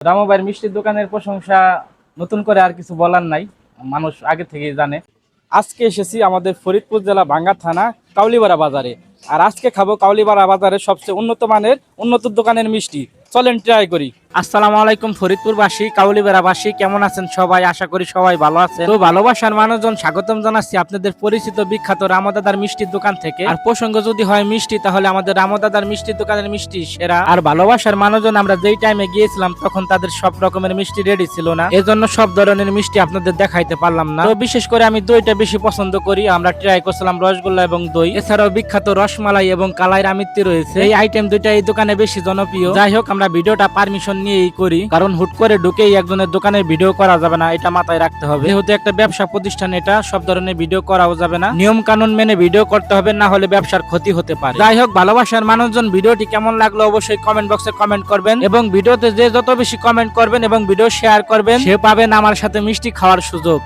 রামু ভাইয়ের মিষ্টির দোকানের প্রশংসা নতুন করে আর কিছু বলার নাই, মানুষ আগে থেকেই জানে। আজকে এসেছি আমাদের ফরিদপুর জেলা ভাঙ্গা থানা কাউলিপাড়া বাজারে। আর আজকে খাবো কাউলিপাড়া বাজারের সবচেয়ে উন্নত মানের উন্নত দোকানের মিষ্টি। চলেন ট্রাই করি। আসসালামু আলাইকুম ফরিদপুরবাসী, কাউলিপাড়াবাসী, কেমন আছেন সবাই? আশা করি সবাই ভালো আছেন। তো ভালোবাসার মানুষজন, স্বাগতম জানাচ্ছি আপনাদের পরিচিত বিখ্যাত রামদাদার মিষ্টির দোকান থেকে। আর প্রসঙ্গ যদি হয় মিষ্টি, তাহলে আমাদের রামদাদার মিষ্টির দোকানের মিষ্টি সেরা। আর ভালোবাসার মানুষজন, আমরা যেই টাইমে গিয়েছিলাম তখন তাদের সব রকমের মিষ্টি রেডি ছিল না, এজন্য সব ধরনের মিষ্টি আপনাদের দেখাইতে পারলাম না। তো বিশেষ করে আমি দইটা বেশি পছন্দ করি। আমরা ট্রাই করছিলাম রসগোল্লা এবং দই, এছাড়াও বিখ্যাত রসমালাই এবং কালাই আমিত্তি রয়েছে। এই আইটেম দুইটা এই দোকানে বেশি জনপ্রিয়। যাই হোক, আমরা ভিডিওটা পারমিশন নিয়েই করি, কারণ হুট করে ঢুকেই একজনের দোকানে ভিডিও করা যাবে না, এটা মাথায় রাখতে হবে। যেহেতু একটা ব্যবসা প্রতিষ্ঠান, এটা সব ধরনের ভিডিও করাও যাবে না, নিয়ম কানুন মেনে ভিডিও করতে হবে, না হলে ব্যবসার ক্ষতি হতে পারে। যাই হোক, ভালোবাসার মানুষজন, ভিডিওটি কেমন লাগলো অবশ্যই কমেন্ট বক্সে কমেন্ট করবেন, এবং ভিডিওতে যে যত বেশি কমেন্ট করবেন এবং ভিডিও শেয়ার করবেন, সে পাবেন আমার সাথে মিষ্টি খাওয়ার সুযোগ।